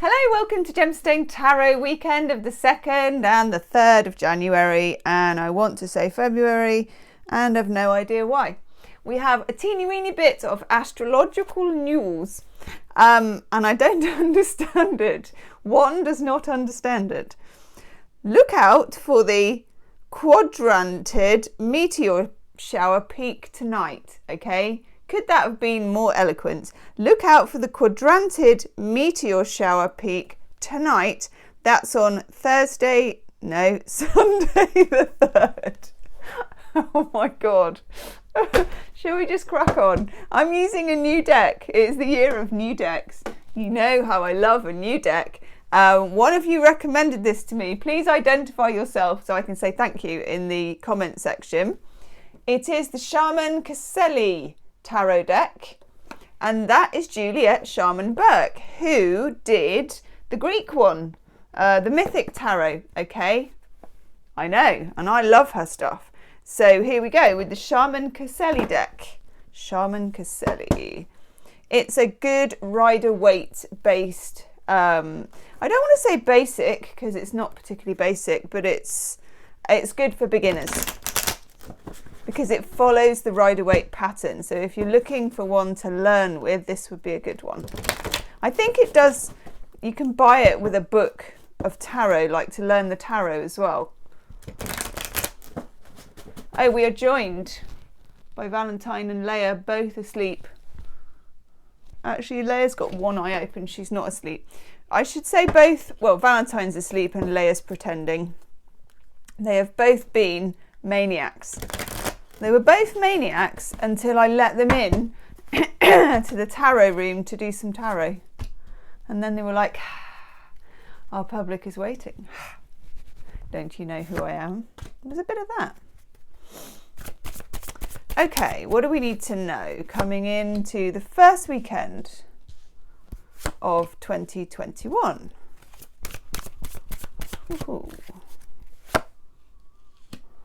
Hello, welcome to Gemstone Tarot weekend of the 2nd and the 3rd of January, and I want to say February and I've no idea why. We have a teeny weeny bit of astrological news and I don't understand it. One does not understand it. Look out for the quadranted meteor shower peak tonight, okay? Could that have been more eloquent? Look out for the quadranted meteor shower peak tonight. That's on Sunday the 3rd. Oh my God. Shall we just crack on? I'm using a new deck. It's the year of new decks. You know how I love a new deck. One of you recommended this to me. Please identify yourself so I can say thank you in the comment section. It is the Shaman Caselli tarot deck, and that is Juliet Shaman Burke, who did the Greek one, the mythic tarot. Okay, I know, and I love her stuff. So here we go with the Shaman Caselli deck. Shaman Caselli. It's a good Rider-Waite based, I don't want to say basic because it's not particularly basic, but it's good for beginners, because it follows the Rider-Waite pattern. So if you're looking for one to learn with, this would be a good one. I think it does, you can buy it with a book of tarot, like to learn the tarot as well. Oh, we are joined by Valentine and Leia, both asleep. Actually, Leia's got one eye open, she's not asleep. I should say both, well, Valentine's asleep and Leia's pretending. They have both been maniacs. They were both maniacs until I let them in to the tarot room to do some tarot. And then they were like, our public is waiting. Don't you know who I am? There's a bit of that. Okay, what do we need to know coming into the first weekend of 2021? Ooh.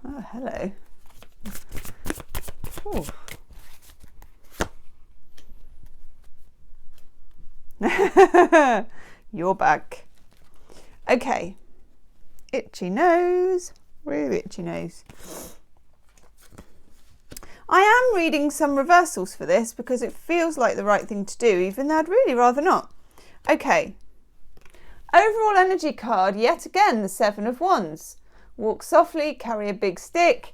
Oh, hello. Ooh. You're back. Okay. Itchy nose. Really itchy nose. I am reading some reversals for this because it feels like the right thing to do, even though I'd really rather not. Okay. Overall energy card, yet again, the 7 of Wands. Walk softly, carry a big stick.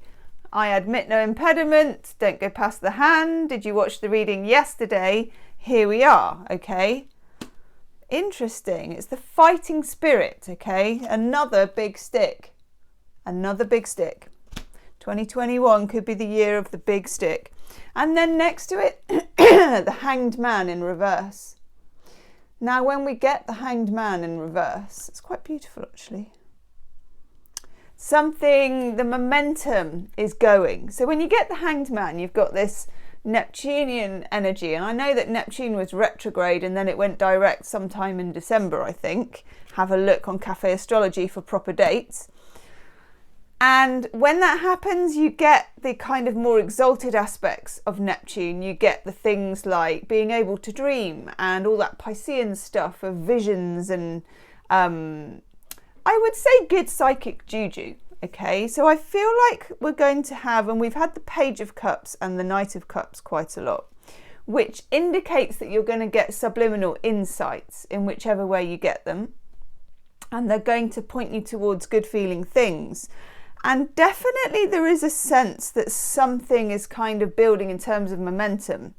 I admit no impediment. Don't go past the hand. Did you watch the reading yesterday? Here we are, okay? Interesting. It's the fighting spirit, okay? Another big stick. Another big stick. 2021 could be the year of the big stick. And then next to it, the Hanged Man in reverse. Now, when we get the Hanged Man in reverse, it's quite beautiful, actually. The momentum is going. So when you get the Hanged Man, you've got this Neptunian energy. And I know that Neptune was retrograde and then it went direct sometime in December, I think. Have a look on Cafe Astrology for proper dates. And when that happens, you get the kind of more exalted aspects of Neptune. You get the things like being able to dream and all that Piscean stuff of visions and I would say good psychic juju, okay? So I feel like we're going to have, and we've had the Page of Cups and the Knight of Cups quite a lot, which indicates that you're going to get subliminal insights in whichever way you get them. And they're going to point you towards good feeling things. And definitely there is a sense that something is kind of building in terms of momentum.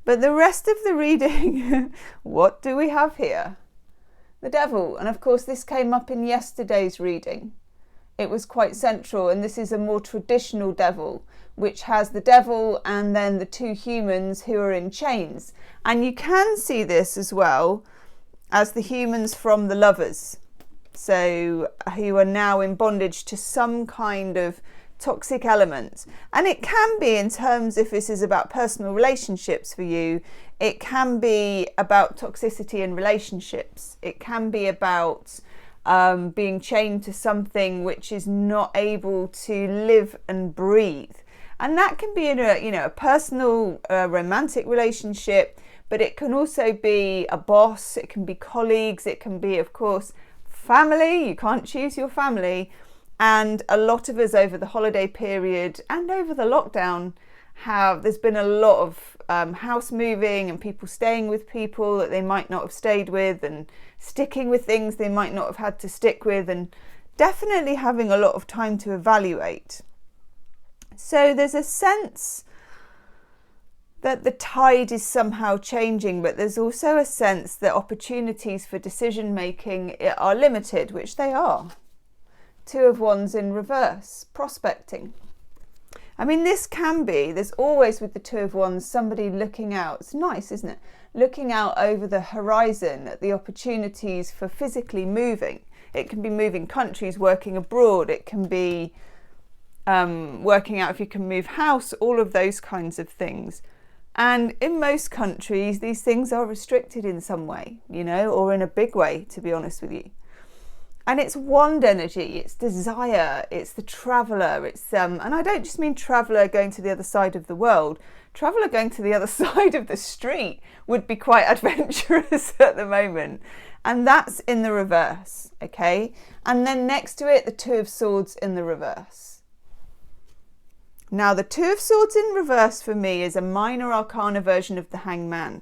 But the rest of the reading, what do we have here? The Devil. And of course this came up in yesterday's reading. It was quite central, and this is a more traditional devil, which has the devil and then the 2 humans who are in chains. And you can see this as well as the humans from the Lovers. So who are now in bondage to some kind of toxic element. And it can be in terms, if this is about personal relationships for you, it can be about toxicity in relationships. It can be about being chained to something which is not able to live and breathe. And that can be in a personal romantic relationship, but it can also be a boss, it can be colleagues, it can be, of course, family. You can't choose your family. And a lot of us over the holiday period and over the lockdown there's been a lot of house moving and people staying with people that they might not have stayed with, and sticking with things they might not have had to stick with, and definitely having a lot of time to evaluate. So there's a sense that the tide is somehow changing, but there's also a sense that opportunities for decision making are limited, which they are. Two of Wands in reverse, prospecting. I mean, there's always with the Two of Wands somebody looking out. It's nice, isn't it? Looking out over the horizon at the opportunities for physically moving. It can be moving countries, working abroad. It can be working out if you can move house, all of those kinds of things. And in most countries, these things are restricted in some way, or in a big way, to be honest with you. And it's wand energy, it's desire, it's the traveller, and I don't just mean traveller going to the other side of the world. Traveller going to the other side of the street would be quite adventurous at the moment. And that's in the reverse, okay? And then next to it, the Two of Swords in the reverse. Now, the Two of Swords in reverse for me is a minor arcana version of the Hangman.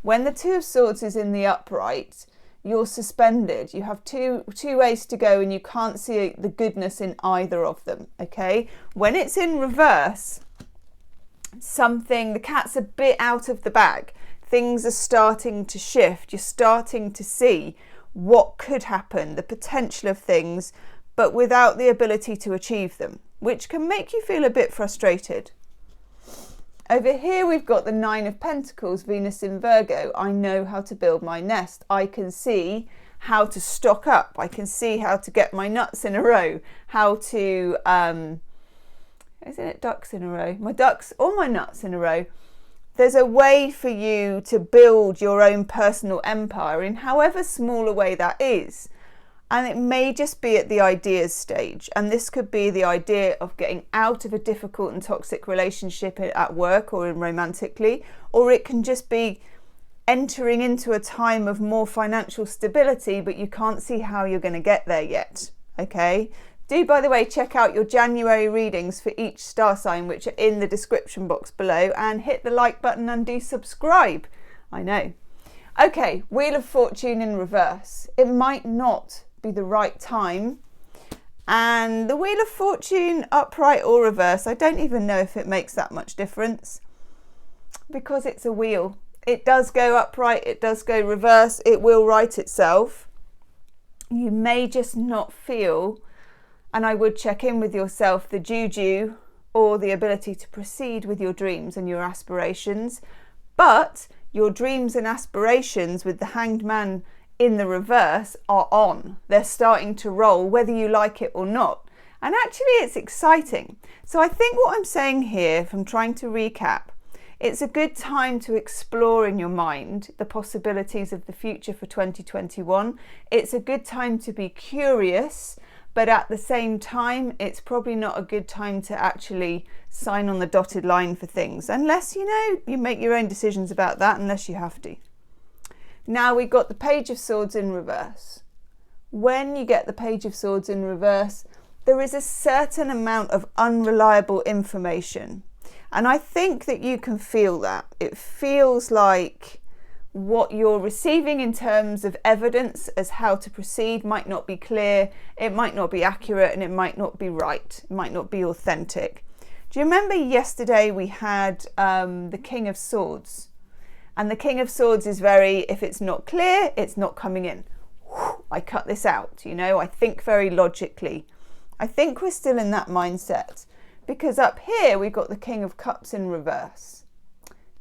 When the Two of Swords is in the upright, you're suspended. You have two ways to go and you can't see the goodness in either of them, okay? When it's in reverse, the cat's a bit out of the bag. Things are starting to shift. You're starting to see what could happen, the potential of things, but without the ability to achieve them, which can make you feel a bit frustrated. Over here we've got the Nine of Pentacles, Venus in Virgo. I know how to build my nest. I can see how to stock up. I can see how to get my nuts in a row. How to, isn't it ducks in a row? My ducks or my nuts in a row. There's a way for you to build your own personal empire in however small a way that is. And it may just be at the ideas stage. And this could be the idea of getting out of a difficult and toxic relationship at work or romantically, or it can just be entering into a time of more financial stability, but you can't see how you're going to get there yet. Okay? Do, by the way, check out your January readings for each star sign, which are in the description box below, and hit the like button and do subscribe. I know. Okay, Wheel of Fortune in reverse. It might not be the right time, and the Wheel of Fortune upright or reverse, I don't even know if it makes that much difference, because it's a wheel. It does go upright, it does go reverse, it will right itself. You may just not feel, and I would check in with yourself, the juju or the ability to proceed with your dreams and your aspirations. But your dreams and aspirations with the Hanged Man in the reverse are on. They're starting to roll, whether you like it or not. And actually it's exciting. So I think what I'm saying here, from trying to recap, it's a good time to explore in your mind the possibilities of the future for 2021. It's a good time to be curious, but at the same time, it's probably not a good time to actually sign on the dotted line for things, unless you make your own decisions about that, unless you have to. Now we've got the Page of Swords in reverse. When you get the Page of Swords in reverse, there is a certain amount of unreliable information. And I think that you can feel that. It feels like what you're receiving in terms of evidence as how to proceed might not be clear, it might not be accurate, and it might not be right, it might not be authentic. Do you remember yesterday we had the King of Swords? And the King of Swords is if it's not clear, it's not coming in. I cut this out, I think very logically. I think we're still in that mindset, because up here we've got the King of Cups in reverse.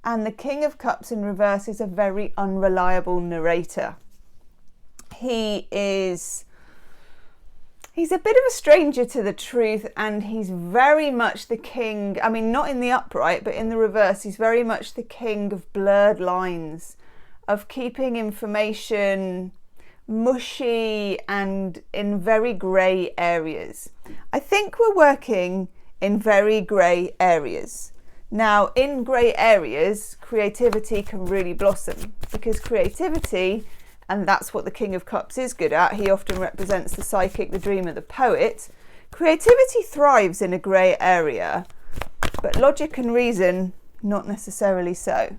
And the King of Cups in reverse is a very unreliable narrator. He's a bit of a stranger to the truth, and he's very much the king, not in the upright, but in the reverse, he's very much the king of blurred lines, of keeping information mushy and in very grey areas. I think we're working in very grey areas. Now, in grey areas, creativity can really blossom, because creativity, and that's what the King of Cups is good at, he often represents the psychic, the dreamer, the poet. Creativity thrives in a grey area, but logic and reason, not necessarily so.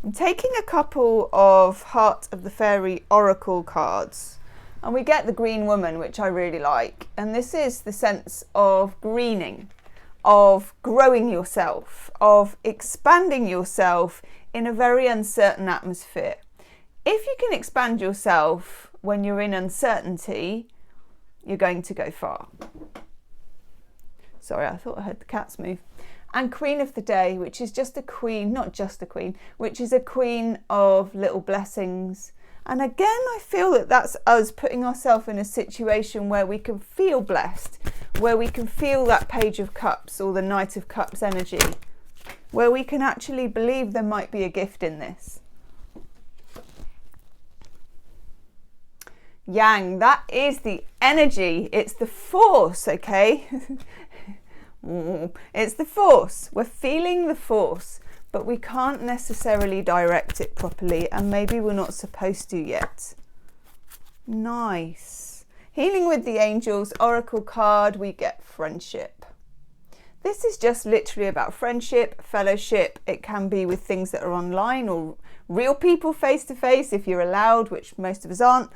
I'm taking a couple of Heart of the Fairy Oracle cards, and we get the Green Woman, which I really like. And this is the sense of greening, of growing yourself, of expanding yourself in a very uncertain atmosphere. If you can expand yourself when you're in uncertainty, you're going to go far. Sorry, I thought I heard the cats move. And Queen of the Day, which is just a queen, not just a queen, which is a queen of little blessings. And again, I feel that that's us putting ourselves in a situation where we can feel blessed, where we can feel that Page of Cups or the Knight of Cups energy, where we can actually believe there might be a gift in this. Yang, that is the energy. It's the force, okay? It's the force. We're feeling the force, but we can't necessarily direct it properly, and maybe we're not supposed to yet. Nice. Healing with the Angels, Oracle card, we get friendship. This is just literally about friendship, fellowship. It can be with things that are online or real people face to face if you're allowed, which most of us aren't.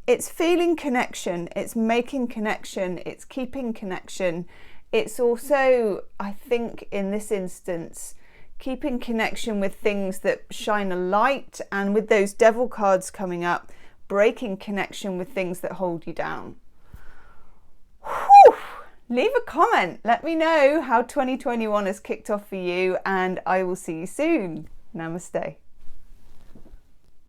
It's feeling connection, it's making connection, it's keeping connection. It's also, I think in this instance, keeping connection with things that shine a light, and with those Devil cards coming up, breaking connection with things that hold you down. Whew! Leave a comment. Let me know how 2021 has kicked off for you, and I will see you soon. Namaste.